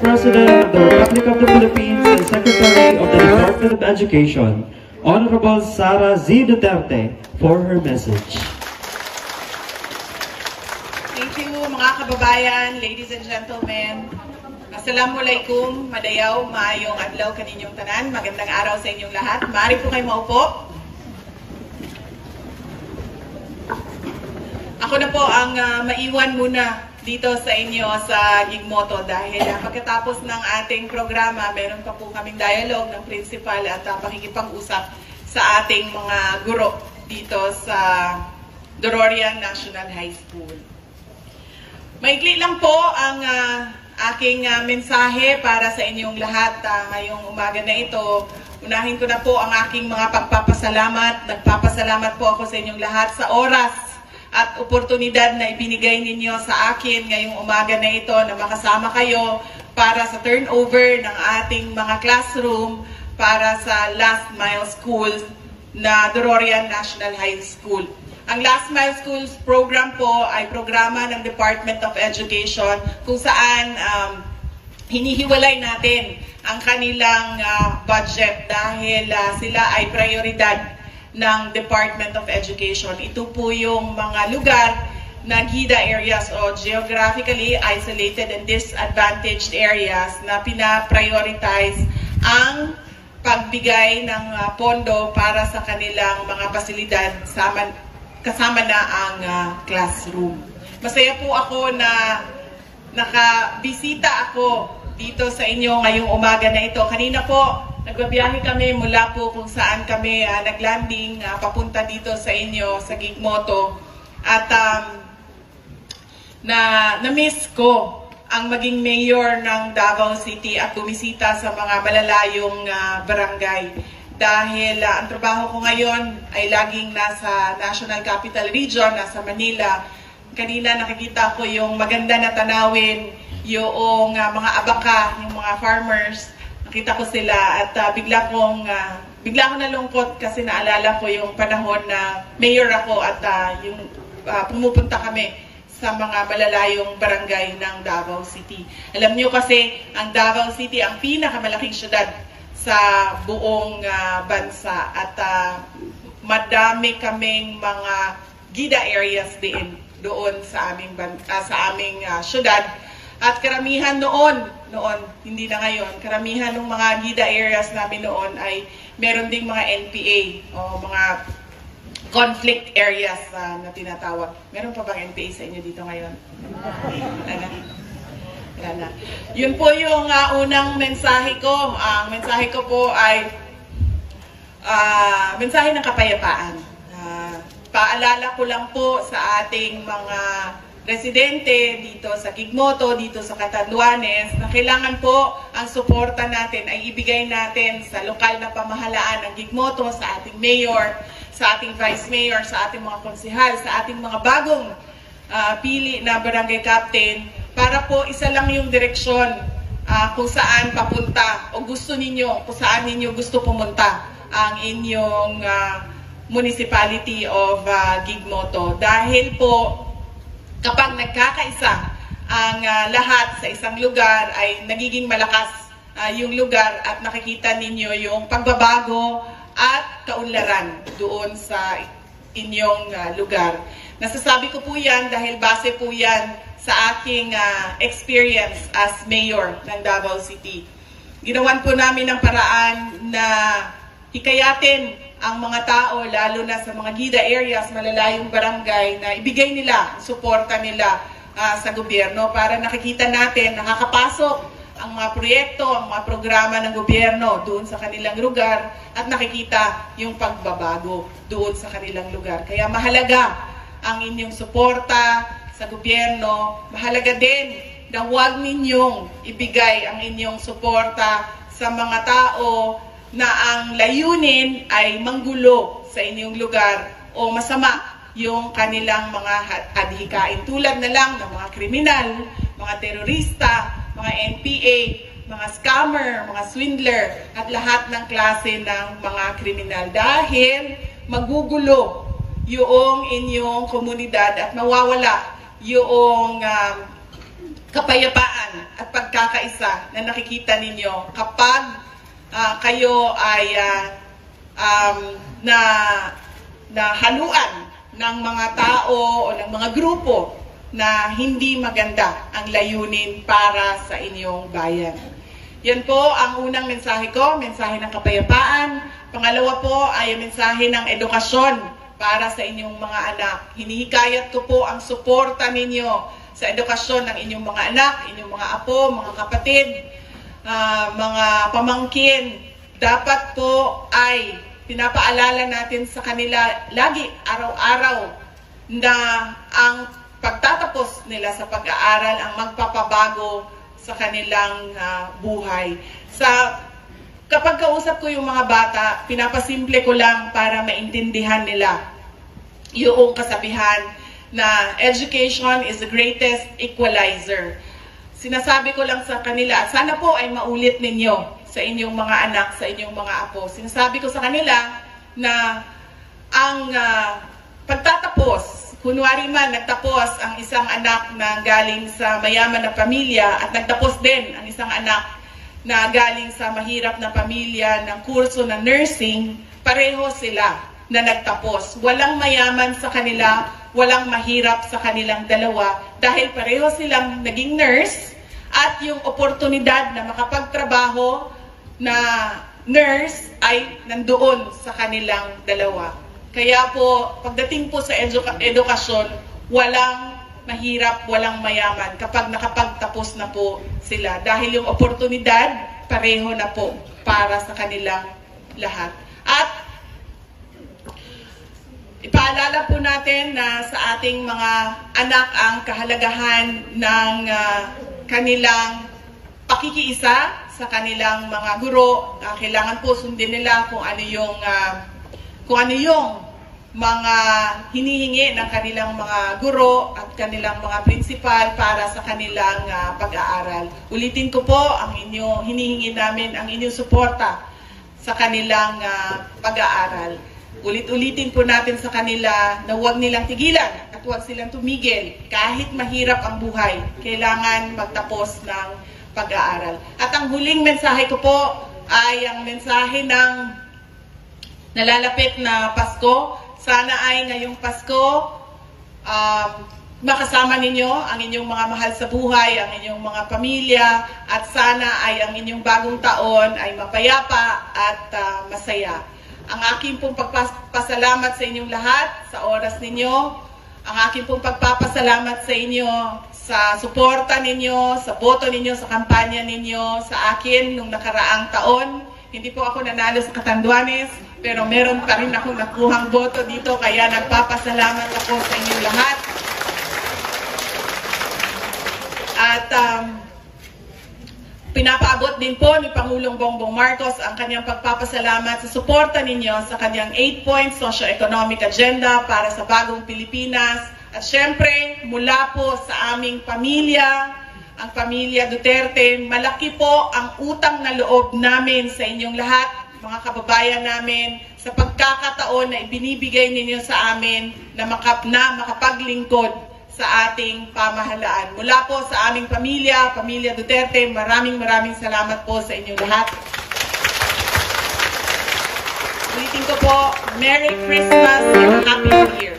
President of the Republic of the Philippines and Secretary of the Department of Education, Honorable Sara Z. Duterte, for her message. Thank you mga kababayan, ladies and gentlemen. Assalamualaikum, madayaw, maayong adlaw kaninyong tanan. Magandang araw sa inyong lahat. Maaari po kayo maupo. Ako na po ang maiwan muna dito sa inyo sa Gigmoto dahil pagkatapos ng ating programa, meron pa po kaming dialogue ng principal at pakikipag-usap sa ating mga guro dito sa Dororian National High School. Maikli lang po ang aking mensahe para sa inyong lahat ngayong umaga na ito. Unahin ko na po ang aking mga pagpapasalamat. Nagpapasalamat po ako sa inyong lahat sa oras at oportunidad na ibinigay ninyo sa akin ngayong umaga na ito na makasama kayo para sa turnover ng ating mga classroom para sa Last Mile School na Dororian National High School. Ang Last Mile Schools program po ay programa ng Department of Education kung saan hinihiwalay natin ang kanilang budget dahil sila ay prioridad ng Department of Education. Ito po yung mga lugar na GIDA areas o geographically isolated and disadvantaged areas na pina-prioritize ang pagbigay ng pondo para sa kanilang mga pasilidad kasama na ang classroom. Masaya po ako na nakabisita ako dito sa inyo ngayong umaga na ito. Kanina po, nagbabiyahe kami mula po kung saan kami naglanding papunta dito sa inyo sa Gigmoto. At na-miss ko ang maging mayor ng Davao City at bumisita sa mga malalayong barangay. Dahil ang trabaho ko ngayon ay laging nasa National Capital Region, nasa Manila. Kanina nakikita ko yung maganda na tanawin, yung mga abaka, yung mga farmers. Nakita ko sila at bigla akong nalungkot kasi naalala ko yung panahon na mayor ako at yung pumupunta kami sa mga malalayong barangay ng Davao City. Alam niyo kasi ang Davao City ang pinakamalaking syudad sa buong bansa at madami kaming mga GIDA areas din doon sa aming syudad. At karamihan noon, hindi na ngayon, karamihan ng mga GIDA areas namin noon ay meron ding mga NPA o mga conflict areas na tinatawag. Meron pa bang NPA sa inyo dito ngayon? Wala na. Yun po yung unang mensahe ko. Ang mensahe ko po ay mensahe ng kapayapaan. Paalala ko lang po sa ating mga residente dito sa Gigmoto, dito sa Catanduanes, na kailangan po ang suporta natin ay ibigay natin sa lokal na pamahalaan ng Gigmoto, sa ating mayor, sa ating vice mayor, sa ating mga konsehal, sa ating mga bagong pili na barangay captain, para po isa lang yung direksyon kung saan papunta o gusto ninyo, kung saan ninyo gusto pumunta ang inyong municipality of Gigmoto. Dahil po kapag nagkakaisa ang lahat sa isang lugar ay nagiging malakas yung lugar at nakikita ninyo yung pagbabago at kaunlaran doon sa inyong lugar. Nasasabi ko po yan dahil base po yan sa aking experience as mayor ng Davao City. Ginawan po namin ng paraan na hikayatin ang mga tao, lalo na sa mga GIDA areas, malalayong barangay, na ibigay nila, suporta nila sa gobyerno para nakikita natin, nakakapasok ang mga proyekto, ang mga programa ng gobyerno doon sa kanilang lugar at nakikita yung pagbabago doon sa kanilang lugar. Kaya mahalaga ang inyong suporta sa gobyerno. Mahalaga din na huwag ninyong ibigay ang inyong suporta sa mga tao na ang layunin ay manggulo sa inyong lugar o masama yung kanilang mga adhikain. Tulad na lang ng mga kriminal, mga terorista, mga NPA, mga scammer, mga swindler, at lahat ng klase ng mga kriminal. Dahil magugulo yung inyong komunidad at mawawala yung kapayapaan at pagkakaisa na nakikita ninyo kapag kayo ay haluan ng mga tao o ng mga grupo na hindi maganda ang layunin para sa inyong bayan. Yan po ang unang mensahe ko, mensahe ng kapayapaan. Pangalawa po ay mensahe ng edukasyon para sa inyong mga anak. Hinihikayat ko po ang suporta ninyo sa edukasyon ng inyong mga anak, inyong mga apo, mga kapatid, mga pamangkin. Dapat po ay pinapaalala natin sa kanila lagi, araw-araw, na ang pagtatapos nila sa pag-aaral ang magpapabago sa kanilang buhay. Kapag kausap ko yung mga bata, pinapasimple ko lang para maintindihan nila yung kasabihan na education is the greatest equalizer. Sinasabi ko lang sa kanila, sana po ay maulit ninyo sa inyong mga anak, sa inyong mga apo. Sinasabi ko sa kanila na ang pagtatapos, kunwari man nagtapos ang isang anak na galing sa mayaman na pamilya at nagtapos din ang isang anak na galing sa mahirap na pamilya ng kurso na nursing, pareho sila na nagtapos. Walang mayaman sa kanila, walang mahirap sa kanilang dalawa dahil pareho silang naging nurse at yung oportunidad na makapagtrabaho na nurse ay nandoon sa kanilang dalawa. Kaya po, pagdating po sa edukasyon, walang mahirap, walang mayaman kapag nakapagtapos na po sila. Dahil yung oportunidad, pareho na po para sa kanilang lahat. At ipaalala po natin na sa ating mga anak ang kahalagahan ng kanilang pakikiisa sa kanilang mga guro. Kailangan po sundin nila kung ano yung mga hinihingi ng kanilang mga guro at kanilang mga principal para sa kanilang pag-aaral. Ulitin ko po, hinihingi namin ang inyong suporta sa kanilang pag-aaral. Ulit-ulitin po natin sa kanila na huwag nilang tigilan at huwag silang tumigil. Kahit mahirap ang buhay, kailangan magtapos ng pag-aaral. At ang huling mensahe ko po ay ang mensahe ng nalalapit na Pasko. Sana ay ngayong Pasko, makasama ninyo ang inyong mga mahal sa buhay, ang inyong mga pamilya, at sana ay ang inyong bagong taon ay mapayapa at masaya. Ang aking pong pagpapasalamat sa inyong lahat, sa oras ninyo, ang aking pong pagpapasalamat sa inyo, sa suporta ninyo, sa boto ninyo, sa kampanya ninyo, sa akin nung nakaraang taon. Hindi po ako nanalo sa Catanduanes, pero meron pa rin ako nakuhang boto dito, kaya nagpapasalamat ako sa inyong lahat. At pinapaabot din po ni Pangulong Bongbong Marcos ang kanyang pagpapasalamat sa suporta ninyo sa kanyang 8-point socio-economic agenda para sa bagong Pilipinas. At syempre, mula po sa aming pamilya, ang pamilya Duterte, malaki po ang utang na loob namin sa inyong lahat, mga kababayan namin, sa pagkakataon na ibinibigay ninyo sa amin na makapaglingkod sa ating pamahalaan. Mula po sa aming pamilya, Pamilya Duterte, maraming salamat po sa inyong lahat. Ulitin ko po, Merry Christmas and Happy New Year!